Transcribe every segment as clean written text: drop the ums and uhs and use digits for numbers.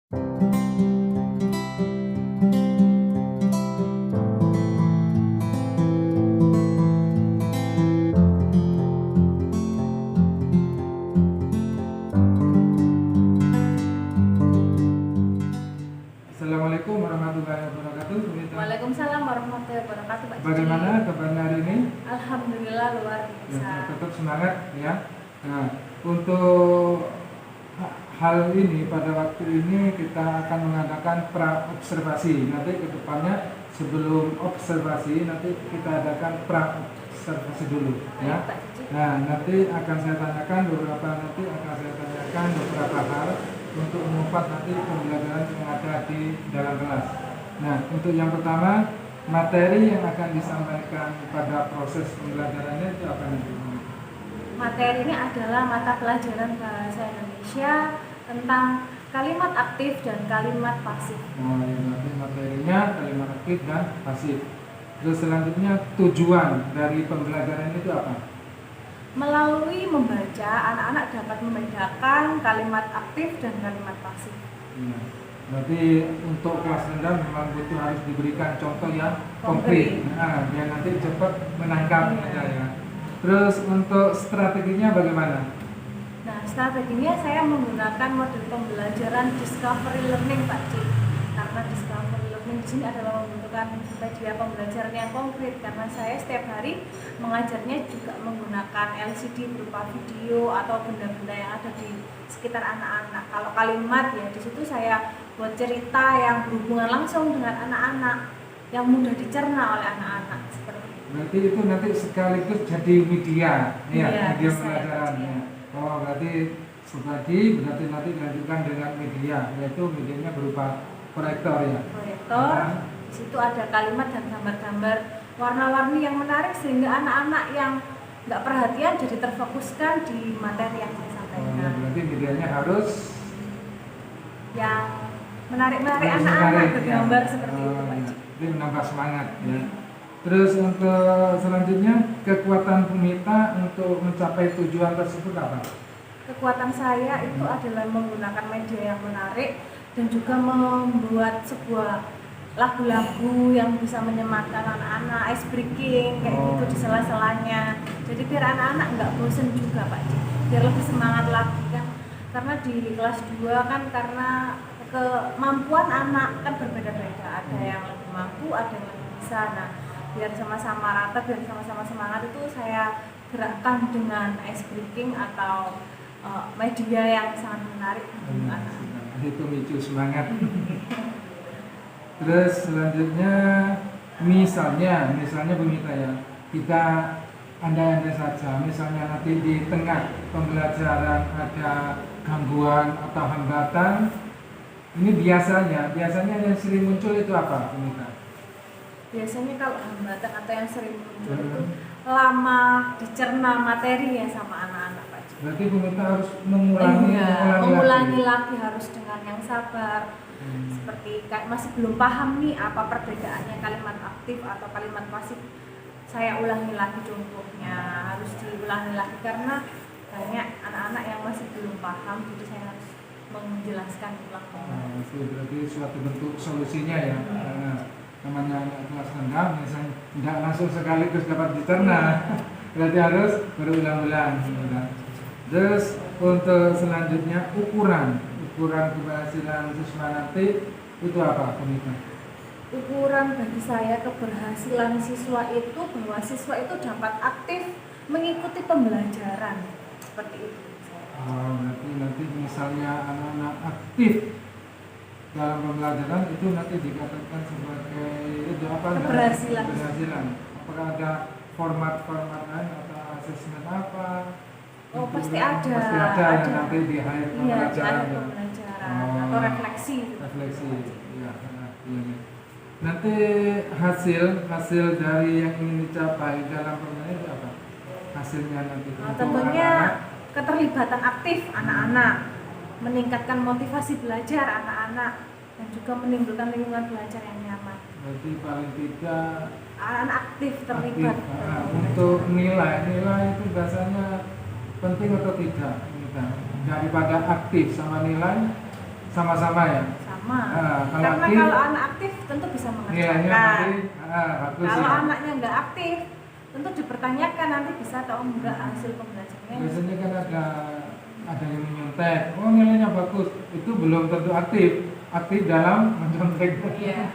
Assalamualaikum warahmatullahi wabarakatuh. Waalaikumsalam warahmatullahi wabarakatuh, Pak Cici. Bagaimana kabarnya hari ini? Alhamdulillah luar biasa. Ya, tetap semangat ya. Nah, untuk hal ini pada waktu ini kita akan mengadakan pra-observasi. Nanti ke depannya sebelum observasi nanti kita adakan pra-observasi dulu ya. Baik, Pak Cici. Nah, nanti akan saya tanyakan beberapa hal untuk mengumpat nanti pembelajaran yang ada di dalam kelas. Nah, untuk yang pertama, materi yang akan disampaikan pada proses pembelajarannya itu apa nanti? Materi ini adalah mata pelajaran bahasa Indonesia tentang kalimat aktif dan kalimat pasif. Oh, ya, nanti materinya kalimat aktif dan pasif. Terus selanjutnya tujuan dari pembelajaran itu apa? Melalui membaca, anak-anak dapat membedakan kalimat aktif dan kalimat pasif. Ya. Berarti untuk kelas rendah memang butuh harus diberikan contoh yang konkret. Nah, biar nanti cepat menangkap ya. Terus untuk strateginya bagaimana? Nah, strateginya saya menggunakan model pembelajaran discovery learning, Pak Cik. Karena discovery learning di sini adalah membutuhkan media pembelajaran yang konkret. Karena saya setiap hari mengajarnya juga menggunakan LCD berupa video atau benda-benda yang ada di sekitar anak-anak. Kalau kalimat ya di situ saya buat cerita yang berhubungan langsung dengan anak-anak yang mudah dicerna oleh anak-anak seperti itu. Berarti itu nanti sekaligus jadi media, ya, media pembelajarannya. Oh, berarti berarti nanti dilanjutkan dengan media, yaitu medianya berupa proyektor ya. Proyektor. Di situ ada kalimat dan gambar-gambar warna-warni yang menarik sehingga anak-anak yang nggak perhatian jadi terfokuskan di materi yang saya sampaikan. Oh, berarti medianya harus yang menarik anak-anak bergambar seperti itu, Pak. Jadi menambah semangat ya. Terus untuk selanjutnya kekuatan Bumita untuk mencapai tujuan tersebut apa? Kekuatan saya itu adalah menggunakan media yang menarik dan juga membuat sebuah lagu-lagu yang bisa menyematkan anak-anak, ice breaking kayak gitu di sela-selanya. Jadi biar anak-anak nggak bosen juga, Pak. Biar lebih semangat lagi kan. Karena di kelas 2 kan karena kemampuan anak kan berbeda-beda. Ada yang lebih mampu, ada yang lebih bisa. Nah, biar sama-sama rata, biar sama-sama semangat itu saya gerakkan dengan ice breaking atau media yang sangat menarik untuk anak-anak. Itu micu semangat. Terus selanjutnya misalnya Bumita ya, kita andai-andai saja misalnya nanti di tengah pembelajaran ada gangguan atau hambatan, ini biasanya yang sering muncul itu apa, Bumita? Biasanya kalau hambatan atau yang sering muncul itu lama dicerna materi ya sama anak-anak, Pak. Berarti Bumita harus mengulangi lagi harus dengan yang sabar. Seperti kayak masih belum paham nih apa perbedaannya kalimat aktif atau kalimat pasif. Saya ulangi lagi contohnya, harus diulangi lagi karena banyak anak-anak yang masih belum paham, jadi saya harus menjelaskan ulang kembali. Itu berarti suatu bentuk solusinya ya. Namanya anak kelas rendah misalnya tidak langsung sekaligus dapat dicerna, berarti harus berulang-ulang. Terus untuk selanjutnya ukuran keberhasilan siswa nanti itu apa, Bumita? Ukuran bagi saya keberhasilan siswa itu bahwa siswa itu dapat aktif mengikuti pembelajaran seperti itu. Oh, berarti nanti misalnya anak-anak aktif dalam pembelajaran itu nanti dikatakan sebagai itu apa? Keberhasilan. Apakah ada format lain atau asesmen apa? Oh, pasti ada. Nanti di akhir pembelajaran. Atau refleksi. Ya. Nanti hasil dari yang ingin dicapai dalam pembelajaran itu apa? Hasilnya nanti. Tentunya keterlibatan aktif anak-anak, meningkatkan motivasi belajar anak-anak, dan juga menimbulkan lingkungan belajar yang nyaman. Berarti paling tidak anak aktif terlibat. Untuk nilai itu biasanya penting atau tidak? Daripada aktif sama nilai sama-sama ya. sama. Kalau Karena aktif, kalau anak aktif tentu bisa nilainya mengerjakan. nanti bagus Kalau ya. anaknya nggak aktif, tentu dipertanyakan nanti bisa atau enggak hasil pembelajarannya. Biasanya kan ada yang menyontek, oh nilainya bagus, itu belum tentu aktif, aktif dalam menyontek. Iya.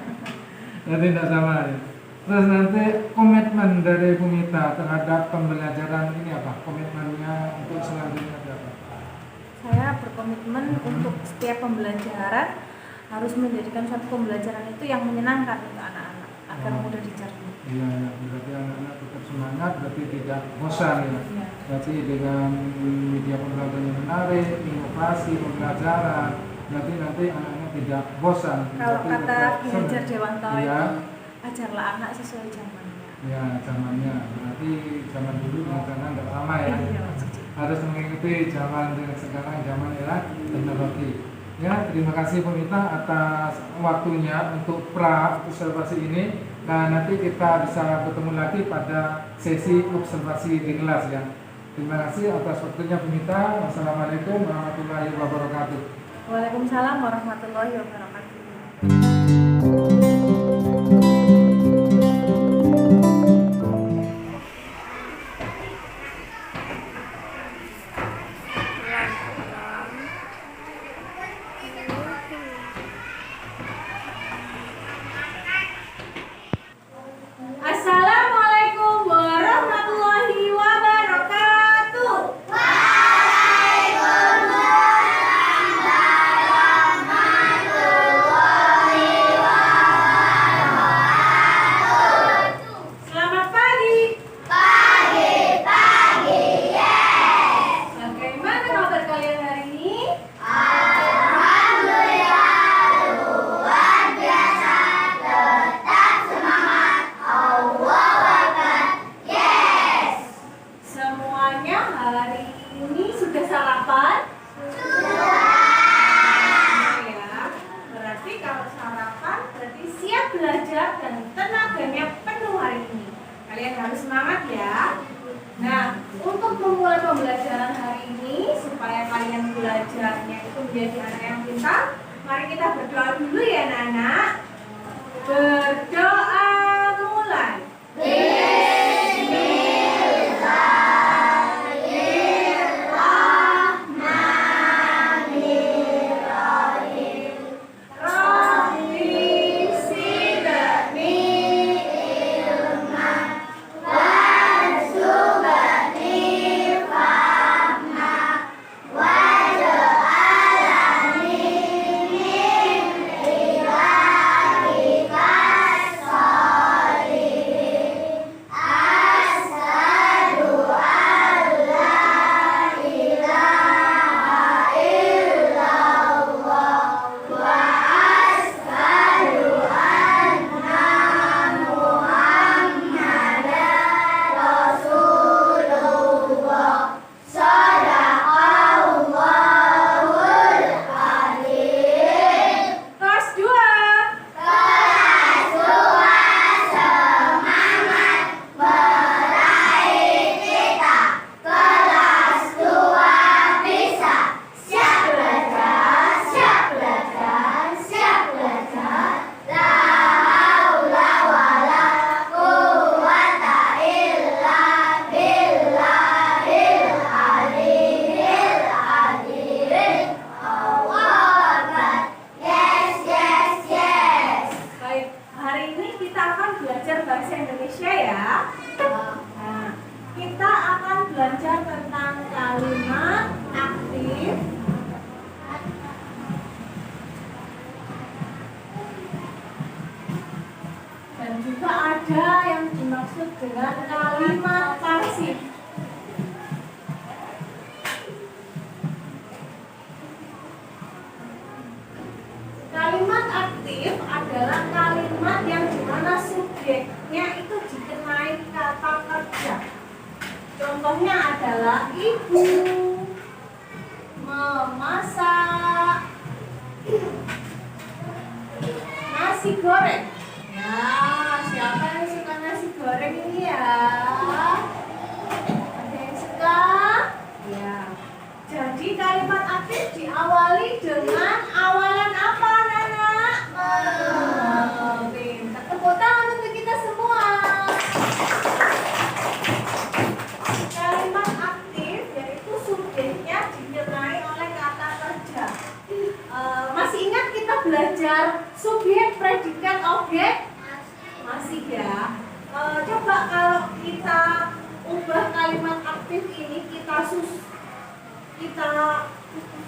Jadi tidak sama ya. Terus nanti komitmen dari Bu Mita terhadap pembelajaran ini apa? Komitmennya untuk selanjutnya apa? Saya berkomitmen untuk setiap pembelajaran harus menjadikan suatu pembelajaran itu yang menyenangkan untuk anak-anak agar mudah dicerna. Iya, ya, berarti anak-anak tetap semangat, berarti tidak bosan ya. Iya. Berarti dengan media pembelajaran yang menarik, inovasi pembelajaran, berarti nanti anak-anak tidak bosan. Kalau berarti kata tetap Ki senang. Hajar Dewanto Iya. itu, ajarlah anak sesuai zamannya. Ya, zamannya. Berarti zaman dulu dengan sekarang tidak sama ya. Iya, Mas Cici. Harus mengikuti zaman dengan sekarang, zaman era teknologi. Ya, terima kasih Bu Mita atas waktunya untuk pra observasi ini. Nah, nanti kita bisa bertemu lagi pada sesi observasi di kelas ya. Terima kasih atas waktunya Bu Mita. Wassalamualaikum warahmatullahi wabarakatuh. Waalaikumsalam warahmatullahi wabarakatuh. Assalamualaikum warahmatullahi wabarakatuh. Selamat pagi. Bagaimana kabar kalian hari ini? Semuanya hari ini sudah sarapan? Ya, berarti kalau sarapan berarti siap belajar dan tenaganya penuh hari ini. Kalian harus semangat ya. Nah, untuk memulai pembelajaran hari ini supaya kalian belajarnya itu menjadi anak yang pintar, mari kita berdoa dulu ya anak-anak. Berdoa mulai. Rabbi zidni ilman warzuqni fahma waj'alni min ibadika sholihin. Asyhadu an la ilaha illallah wa asyhadu anna Muhammadan Rasulullah. Shadaqallahul adzim. Kelas 2. Semangat meraih cita. Kelas 2 bisa. Siap belajar, siap belajar, siap belajar. La haula wala quwwata illa billahil aliyyil azim. Allahu Akbar. Yes, yes, yes. Baik, hari ini kita akan belajar bahasa Indonesia ya. Nah, kita akan belajar tentang kalimat aktif. Dan juga ada yang dimaksud dengan kalimat pasif. Kalimat aktif adalah kalimat yang dimana subjeknya itu dikenai kata kerja. Contohnya adalah ibu, memasak, nasi goreng. Ya, siapa yang suka nasi goreng ini ya? Ada yang suka? Ya. Jadi kalimat aktif diawali dengan awal belajar subjek, predikat, objek? Masih ya. Coba kalau kita ubah kalimat aktif ini, kita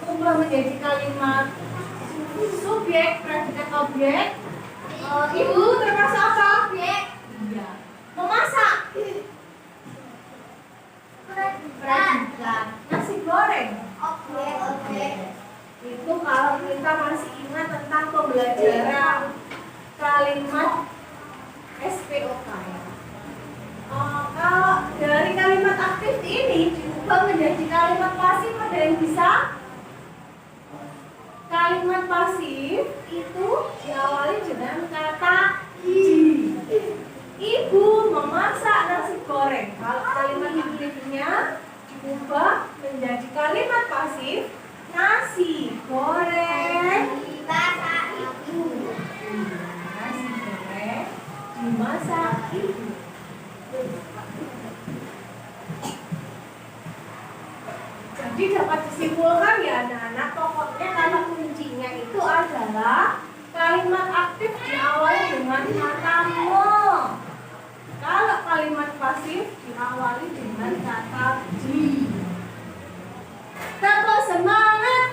ubah menjadi kalimat subjek, predikat, objek. Ibu termasuk apa? Objek. Iya. Memasak. Predikat. Nasi goreng. Objek. Itu kalau kita masih ingat tentang pembelajaran kalimat SPOK ya. Kalau dari kalimat aktif ini diubah menjadi kalimat pasif, ada yang bisa? Kalimat pasif itu diawali dengan kata di. Ibu memasak nasi goreng. Kalau kalimat aktifnya diubah menjadi kalimat pasif, nasi goreng dimasak ibu. Nasi goreng dimasak ibu. Jadi dapat disimpulkan ya anak-anak, pokoknya kata kuncinya itu adalah kalimat aktif diawali dengan kata mo. Kalau kalimat pasif diawali dengan kata di. Tetap semangat.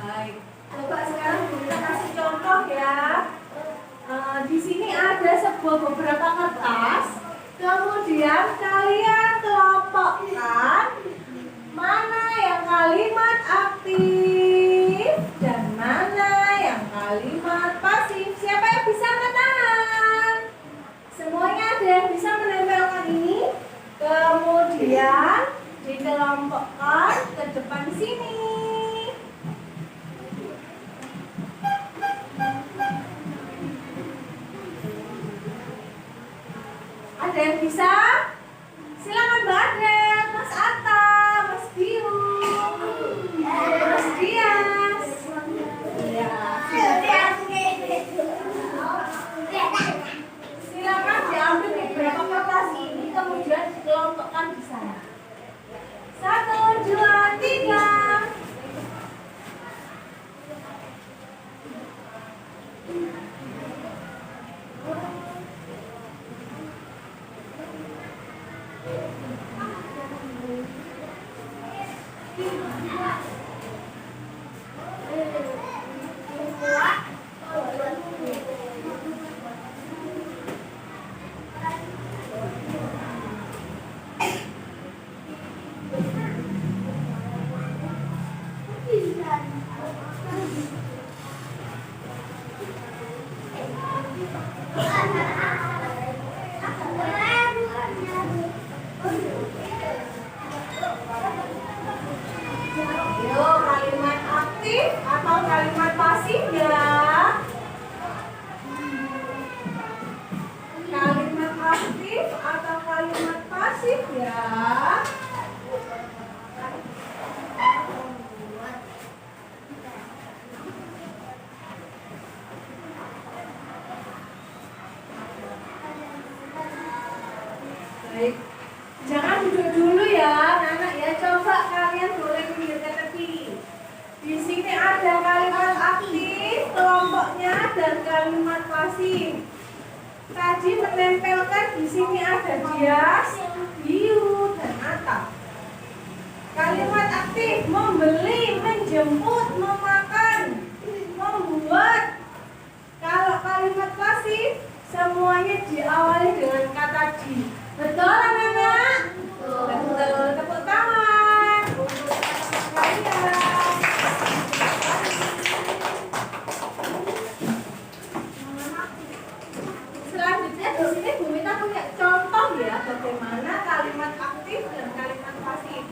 Baik. Coba sekarang kita kasih contoh ya. Di sini ada beberapa kertas. Kemudian kalian kelompokkan mana yang kalimat aktif dan mana yang kalimat pasif. Siapa yang bisa angkat tangan? Semuanya ada yang bisa menempelkan ini. Kemudian dikelompokkan ke depan sini. Ada yang bisa? Silakan Mbak Adel, Mas Atta, Mas Biu, Mas Dias. Silakan diambil beberapa kertas ini, kemudian dikelompokkan di sana. 1, 2, 3. Kalimat pasif ya. Kalimat aktif atau kalimat pasif ya. Baik. Jangan duduk dulu ya, anak ya. Coba kalian boleh pinggir ke tepi. Di sini ada kalimat aktif, kelompoknya, dan kalimat pasif. Tadi menempelkan di sini ada Dias, Biu, dan Atta. Kalimat aktif membeli, menjemput, memakan, membuat. Kalau kalimat pasif semuanya diawali dengan kata di. Betul anak-anak? Betul. Tepuk tangan untuk kalian. Selanjutnya di sini Bu Mita punya contoh ya bagaimana kalimat aktif dan kalimat pasif.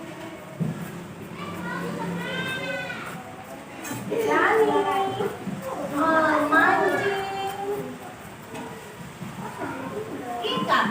Yani, memancing ikan.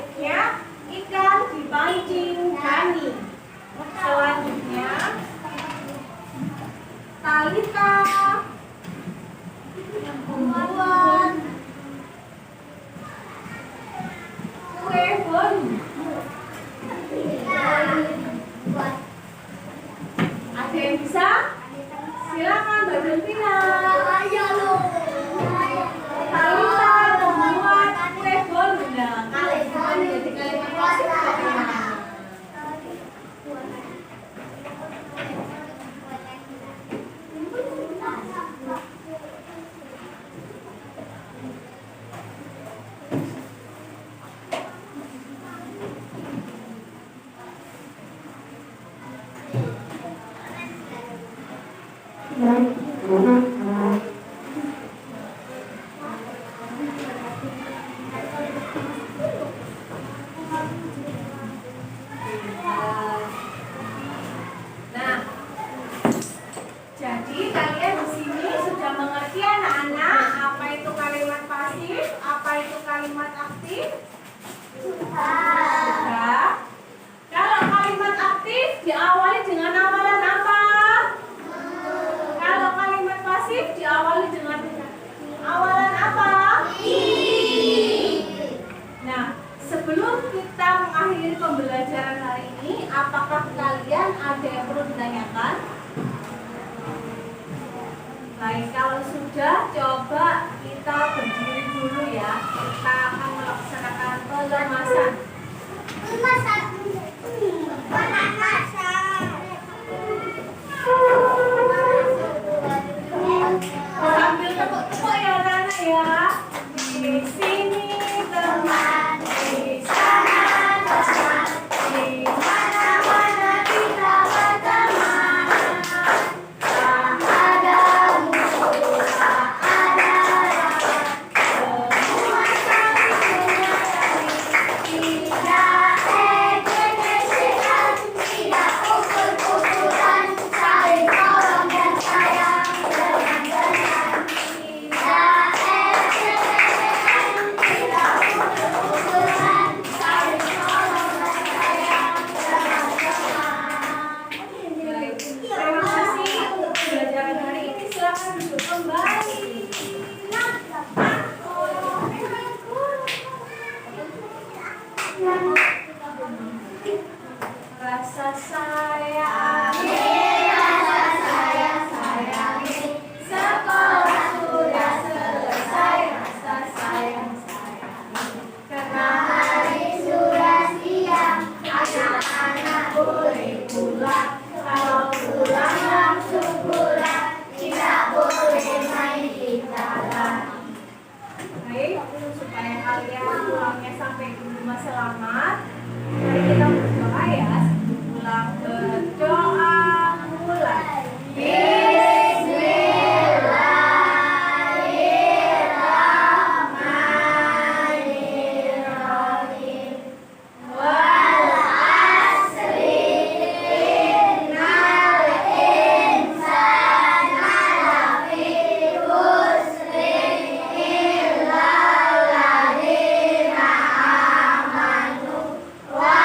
Selanjutnya ikan dipancing Dani. Selanjutnya Talita membuat kue bolu. Ada yang bisa? Silakan Mbak Delvina. Talita membuat kue bolu. Nah, kalau bukan jadi kalimat klasik bagaimana? Nah, jadi kalian di sini sudah mengerti anak-anak apa itu kalimat pasif, apa itu kalimat aktif? Sudah. Kalau kalimat aktif diawali dengan awalan apa? Kalau kalimat pasif diawali dengan awalan apa? Nah, sebelum kita mengakhiri pembelajaran hari ini, apakah kalian ada yang perlu ditanyakan? Baik, kalau sudah, coba kita berdiri dulu ya. Kita akan melaksanakan pengemasan. Sambil tepuk-tepuk ya anak-anak ya. Di sini teman, di sana teman, di mana-mana kita berteman. Tak ada musuh, tak ada lawan, semua saling menyayangi. Tidak ejek-ejekan, tidak pukul-pukulan, saling tolong dan sayang dengan benar. Tidak ejek-ejekan, tidak pukul-pukulan, saling tolong dan sayang dengan benar. Baik, terima kasih untuk pembelajaran hari ini. Silakan duduk kembali. Rasa sayangi, sekolah sudah selesai. Rasa sayang, karena hari sudah siang, anak-anak boleh pulang. Kalau pulang langsung pulang, tidak boleh main di taman. Baik, supaya kalian pulangnya sampai ke rumah selamat, mari kita berdoa ya. Sebelum pulang, berdoa mulai. Bismillahirrahmanirrahim. Wal asri innal insana lafi khusrin illal ladzina amanu wa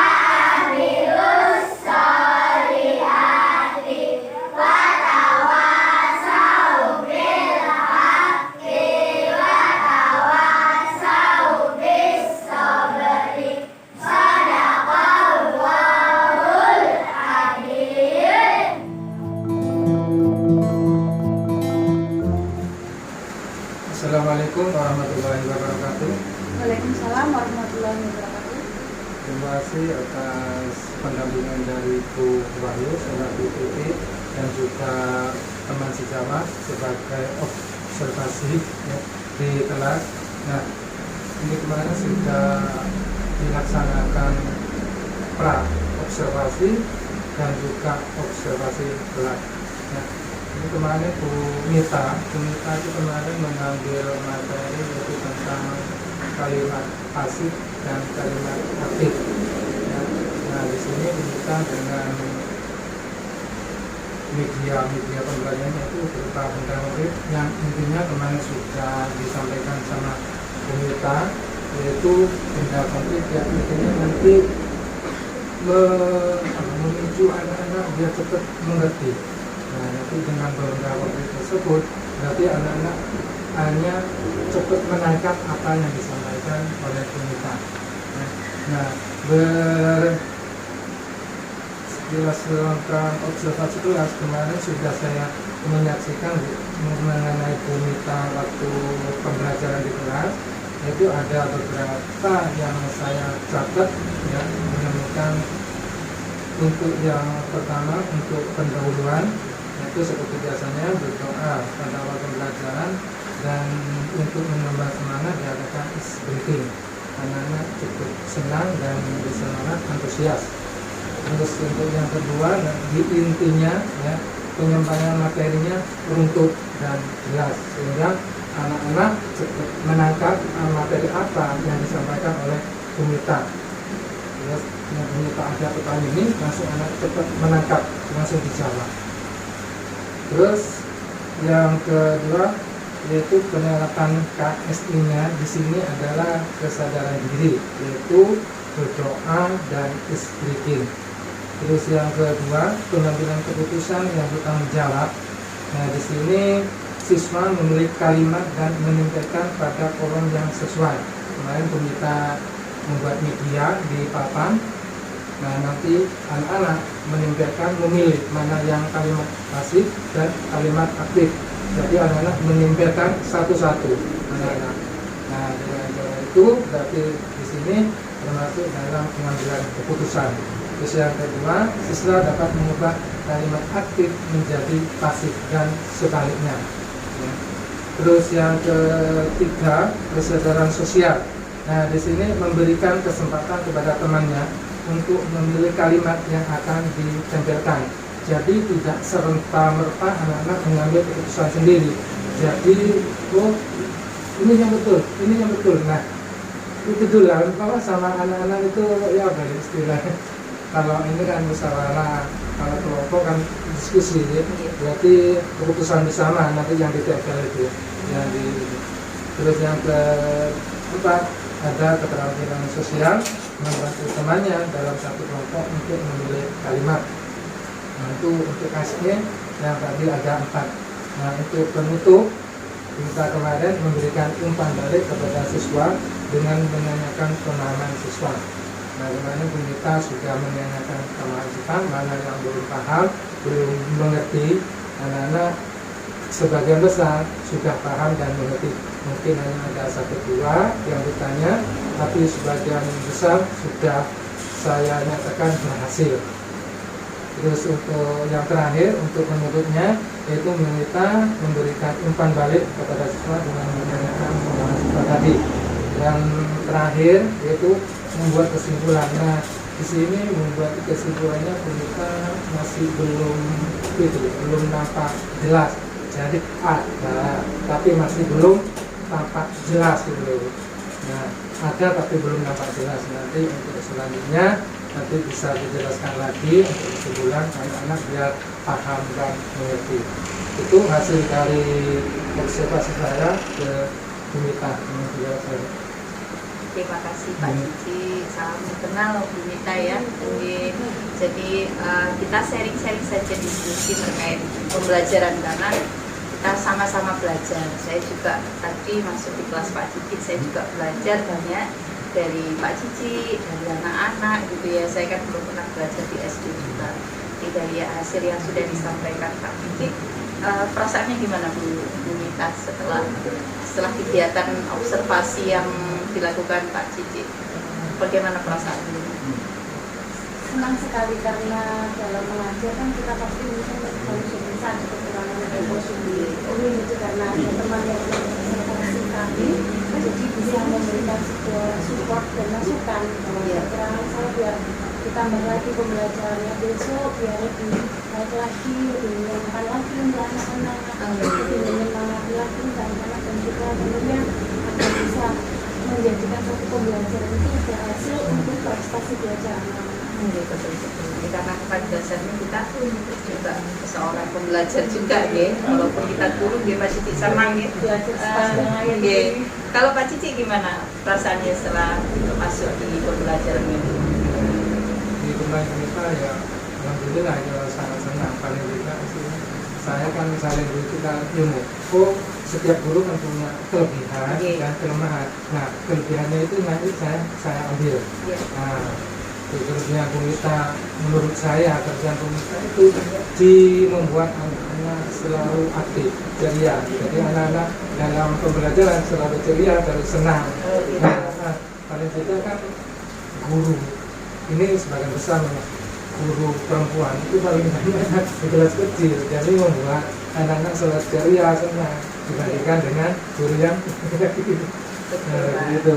amilus sholihati wa tawasau bil haqqi wa tawasau bis sabri. Shadaqallahul adzim. Assalamualaikum warahmatullahi wabarakatuh. Waalaikumsalam warahmatullahi wabarakatuh. Terima kasih atas pendampingan dari Bu Wahyu selaku PT dan juga teman sejawat sebagai observasi ya, di kelas. Nah, ini kemarin sudah dilaksanakan pra observasi dan juga observasi kelas. Nah, ini kemarin Bu Mita itu kemarin mengambil materi yaitu tentang kalimat pasif dan kalimat aktif. Ya. Nah, di sini kita dengan media pembelajarannya itu berupa benda motif yang intinya kemarin sudah disampaikan sama Bu Mita yaitu tinggal konflik yang intinya nanti memicu anak-anak biar cepat mengerti. Nah, nanti dengan beberapa konflik tersebut berarti anak-anak hanya cepat menangkap apa yang disampaikan oleh pemerintah. Nah, berdasarkan observasi kelas kemarin sudah saya menyaksikan mengenai Bumita waktu pembelajaran di kelas, itu ada beberapa yang saya catat ya, menemukan. Untuk yang pertama, untuk pendahuluan, itu seperti biasanya berdoa pada awal pembelajaran, dan untuk menambah semangat diadakan ice breaking. Anak-anak cukup senang dan bersemangat, antusias. Terus untuk yang kedua, di intinya ya, penyampaian materinya runtut dan jelas sehingga anak-anak cepat menangkap materi apa yang disampaikan oleh Bumita. Terus yang Bumita ada pertanyaan ini langsung anak cepat menangkap, langsung dijawab. Terus yang kedua yaitu penerapan KSI-nya di sini adalah kesadaran diri, yaitu berdoa dan ice breaking. Terus yang kedua, pengambilan keputusan yang bertanggung jawab. Nah, di sini siswa memilih kalimat dan menyampaikan pada kolom yang sesuai. Kemarin Bumita membuat media di papan. Nah, nanti anak-anak menyampaikan memilih mana yang kalimat pasif dan kalimat aktif. Jadi anak-anak menyampaikan satu-satu anak-anak. Nah, dengan cara itu berarti di sini termasuk dalam pengambilan keputusan. Terus yang kedua, siswa dapat mengubah kalimat aktif menjadi pasif dan sebaliknya. Ya. Terus yang ketiga, kesadaran sosial. Nah, di sini memberikan kesempatan kepada temannya untuk memilih kalimat yang akan ditempelkan. Jadi tidak serta-merta anak-anak mengambil keputusan sendiri. Jadi, oh ini yang betul, ini yang betul. Nah, itu dulu kalau sama anak-anak itu ya apa ya istilahnya. Kalau ini kan musyawarah, kalau kelompok kan diskusi, ya. Berarti keputusan bersama nanti yang ditempel itu, yang di. Terus yang keempat ada keterampilan sosial, membantu temannya dalam satu kelompok untuk memilih kalimat. Nah, itu untuk kasihnya yang tadi ada 4. Nah, untuk penutup kita kemarin memberikan umpan balik kepada siswa dengan menanyakan pemahaman siswa. Nah, kemarin Bumita sudah menanyakan pemahaman siswa, mana yang belum paham, belum mengerti. Anak-anak sebagian besar sudah paham dan mengerti. Mungkin hanya ada 1-2 yang bertanya, tapi sebagian besar sudah saya nyatakan berhasil. Terus untuk yang terakhir, untuk penutupnya, yaitu Bumita memberikan umpan balik kepada siswa dengan menanyakan pemahaman siswa tadi. Yang terakhir yaitu membuat kesimpulan. Nah, di sini membuat kesimpulannya Bumita masih belum nampak jelas. Jadi ada, tapi masih belum tampak jelas gitu. Nah, ada tapi belum nampak jelas. Nanti untuk selanjutnya nanti bisa dijelaskan lagi untuk sebulan anak-anak biar paham dan mengerti. Itu hasil dari observasi saya ke Bumita. Terima kasih Pak Cici, salam kenal Bumita ya. Jadi kita sharing-sharing saja diskusi terkait pembelajaran karena kita sama-sama belajar. Saya juga tadi masuk di kelas Pak Cici, saya juga belajar banyak dari Pak Cici, dari anak-anak gitu ya. Saya kan belum pernah belajar di SD juga. Dari hasil yang sudah disampaikan Pak Cici, perasaannya gimana Bu Bumita setelah kegiatan observasi yang dilakukan Pak Cici? Bagaimana perasaan Bu? Senang sekali karena dalam mengajar kan kita pasti harus bisa kekurangan emosi ini itu karena ada teman yang observasi kami, jadi bisa memberikan sebuah support dan masukan kekurangan saya biar ditambah lagi pembelajarannya besok biar lebih baik lagi, lebih menyenangkan lagi untuk anak-anak, lebih menyemangati lagi untuk anak-anak, dan juga tentunya akan bisa menjadikan suatu pembelajaran itu berhasil untuk prestasi belajar anak-anak. Betul-betul. Karena pada dasarnya kita juga seorang pembelajar juga ya. Walaupun kita guru dia Pak Cici sama ya. Kalau Pak Cici gimana perasaannya setelah masuk di pembelajaran ini? Di rumah kita ya alhamdulillah ya sangat senang, paling tidak sih saya kan misalnya dulu kita ilmu setiap guru kan punya kelebihan dan kelemahan. Nah kelebihannya itu nanti saya ambil. Nah kelebihan Bumita menurut saya kerjaan Bumita itu membuat anak-anak selalu aktif, ceria. Jadi anak-anak dalam pembelajaran selalu ceria, terus senang. Nah, paling tidak kan guru ini sebagian besar guru perempuan itu paling banyak di kelas kecil, jadi membuat anak-anak selalu ceria, senang dibandingkan dengan guru yang gitu.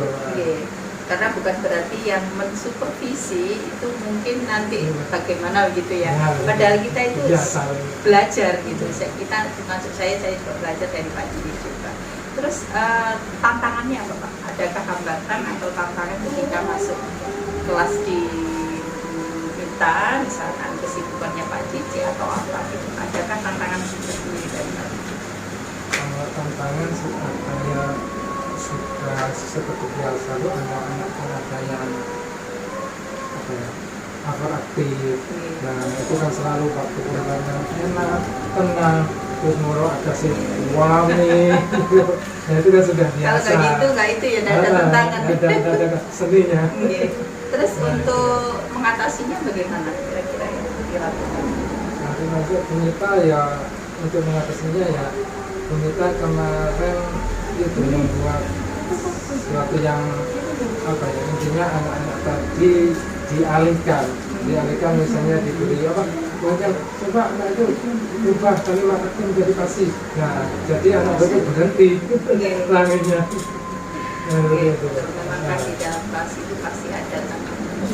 Karena bukan berarti yang mensupervisi itu mungkin nanti bagaimana begitu ya. Padahal kita itu belajar gitu. Kita maksud saya juga belajar dari Pak Cici juga. Terus tantangannya apa Pak? Adakah hambatan atau tantangan ketika masuk kelas di kita, misalkan kesibukannya Pak Cici atau apa gitu? Adakah tantangan tersendiri dari Pak Cici? Kalau tantangan saya sudah seperti biasa lu anak-anak ada yang aktif, nah itu kan selalu waktu pulangannya enak, tenang, terus moro ada si wangi, nah itu kan sudah biasa. Kalau nggak itu ya ada tantangan. Ada seninya. Terus untuk mengatasinya bagaimana kira-kira yang dilakukan? Nanti masuk Bumita ya untuk mengatasinya ya Bumita kemarin itu membuat sesuatu yang apa ya, intinya anak-anak tadi dialihkan misalnya diberi apa pokoknya coba anak itu ubah kalimat itu menjadi pasif. Nah jadi anak itu berhenti langitnya. Memang kan di dalam kelas itu pasti ada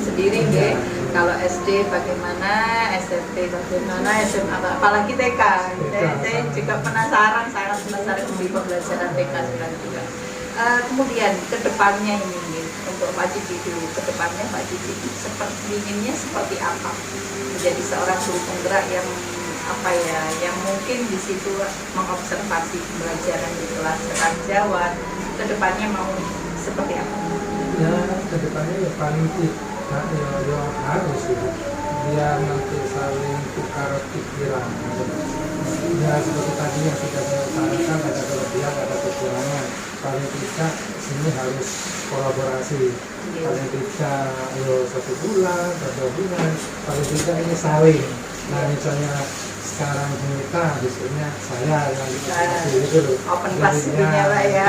sendiri ya. Kalau SD bagaimana, SMP bagaimana, SMA apalagi TK. Saya juga sangat penasaran di pembelajaran TK sekarang juga. Kemudian kedepannya ini untuk Pak Cici dulu, kedepannya Pak Cici inginnya seperti apa? Menjadi seorang guru penggerak yang apa ya, yang mungkin di situ mengobservasi pembelajaran di kelas sejawat. Kedepannya mau seperti apa? Ya kedepannya ya paling tidak ya harus gitu. Biar nanti saling tukar pikiran. Ya seperti tadi yang sudah saya utarakan, ada kelebihan, ada kekurangan. Paling tidak sini harus kolaborasi. Paling tidak satu bulan, 2 bulan, paling tidak ini saling. Nah misalnya sekarang Bumita, besoknya saya yang gitu loh. Open class punya Pak ya.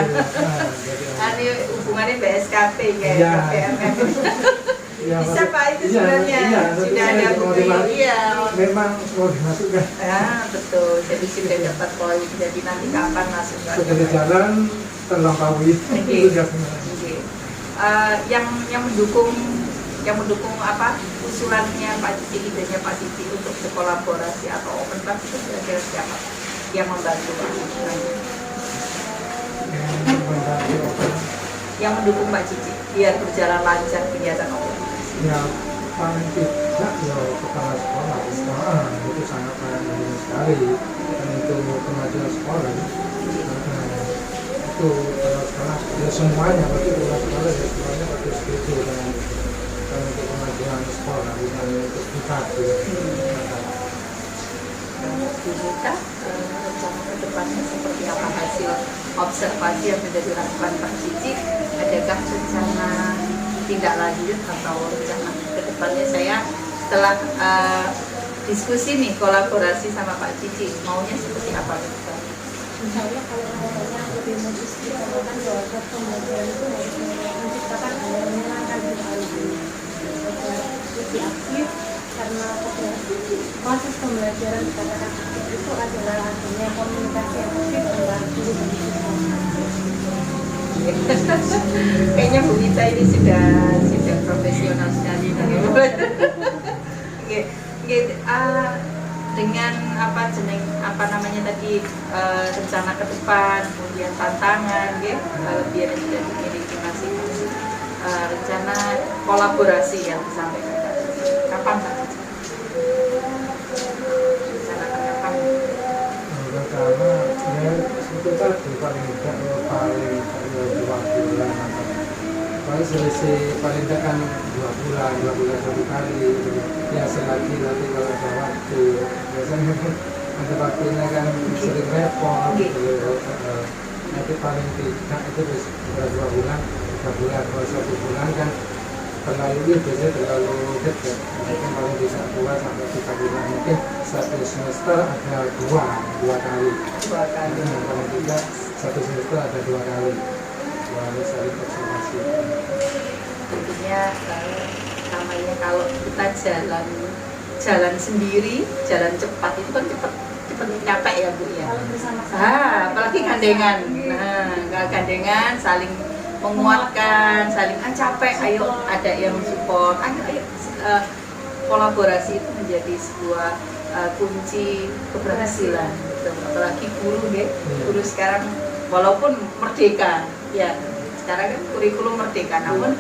Ini hubungannya BSKP kayak PMM. Bisa Pak itu sebenarnya sudah ada bukti. Memang mau dimasukkan. Ya betul. Jadi sudah dapat poin. Jadi nanti kapan masukkan? Sudah di jalan terlampaui. Yang mendukung apa usulannya Pak Cici, idenya Pak Cici untuk berkolaborasi atau open class itu kira-kira siapa yang membantu Pak Cici? Yang mendukung Pak Cici biar berjalan lancar kegiatan open class. Ya paling tidak ya kepala sekolah itu sangat penting sekali dan itu kemajuan sekolah. Itu kepala sekolah ya semuanya berarti kepala sekolah ya semuanya harus setuju dengan untuk kemajuan sekolah bukan untuk privat. Kita rencana ke depannya seperti apa hasil observasi yang sudah dilakukan Pak Cici? Adakah rencana tindak lanjut atau rencana ke depannya? Saya setelah diskusi nih kolaborasi sama Pak Cici maunya seperti apa ke depan? Insya Allah kalau maunya lebih modus dikatakan bahwa pembelajaran itu harus menciptakan hal yang menyenangkan lebih aktif, karena proses pembelajaran dikatakan aktif itu adalah adanya komunikasi yang aktif antara guru dan siswa. Kayaknya Bu Mita ini sudah profesional sekali. Dengan apa namanya tadi rencana ke depan, kemudian tantangan, biar tidak dimiliki masing-masing rencana kolaborasi yang disampaikan. kapan Pak Cica? Rencanakan kapan? Karena ya itu tadi paling tidak paling 2 bulan atau paling selisih paling tidak kan 2 bulan 1 kali gitu. Ya selagi nanti kalau ada waktu biasanya kan ada waktunya kan sering repot gitu. Nanti paling tidak itu sudah 2 bulan 3 bulan kalau 1 bulan kan terlalu biasanya terlalu dekat. Mungkin paling bisa 2 sampai 3 bulan, mungkin 1 semester ada 2 kali. 2 kali. Paling tidak 1 semester ada 2 kali. Harus saling observasi. Intinya namanya kalau kita jalan sendiri, jalan cepat itu kan cepet capek ya Bu ya. Kalau bersama-sama. Apalagi gandengan. Nah, gandengan saling menguatkan, saling capek, ayo ada yang support, ayo kolaborasi itu menjadi sebuah kunci keberhasilan. Gitu. Apalagi guru ya, guru sekarang walaupun merdeka, ya sekarang kan kurikulum merdeka, namun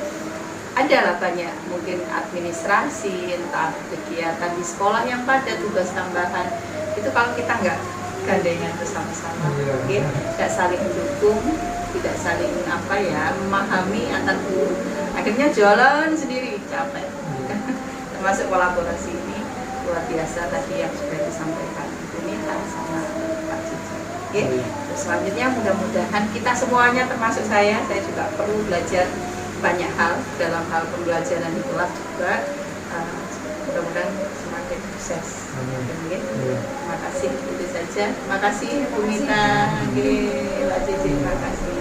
adalah banyak mungkin administrasi, entah kegiatan di sekolah yang pada tugas tambahan itu kalau kita nggak gandengan bersama-sama, tidak saling mendukung, tidak saling memahami antar guru, akhirnya jalan sendiri capek. Termasuk kolaborasi ini luar biasa tadi yang sudah disampaikan Bu Nita sama Pak Cici. Terus selanjutnya mudah-mudahan kita semuanya termasuk saya juga perlu belajar banyak hal dalam hal pembelajaran di kelas juga. Mudah-mudahan semakin sukses. Terima kasih, itu saja. Terima kasih Bu Nita, Pak Cici, terima kasih.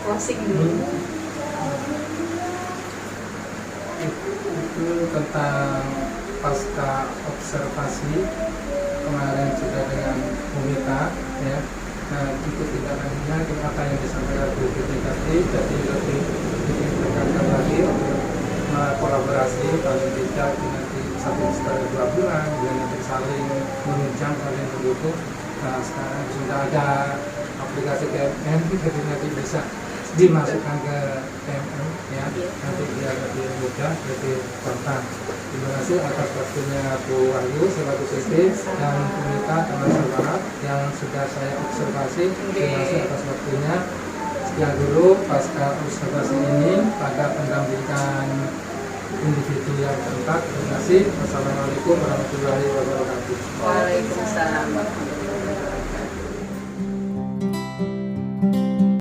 Closing dulu. Itu tentang pasca observasi kemarin sudah dengan Bu Nita ya. Nah, itu tidak hanya apa yang disampaikan Bu Nita tadi, jadi lebih ditekankan lagi kolaborasi paling tidak nanti 1,5 bulan, dan nanti saling menunjang, saling mendukung. Nah, sekarang sudah ada aplikasi KMM, jadi nanti bisa dimasukkan ke KMM ya, nanti biar lebih mudah, lebih gampang. Terima kasih atas waktunya Bu Wahyu selaku PT dan Bu Nita teman-teman yang sudah saya observasi. Terima kasih atas waktunya. Sekian dulu pasca observasi ini pada pendampingan individu yang keempat. Terima kasih. Wassalamualaikum warahmatullahi wabarakatuh. Waalaikumsalam.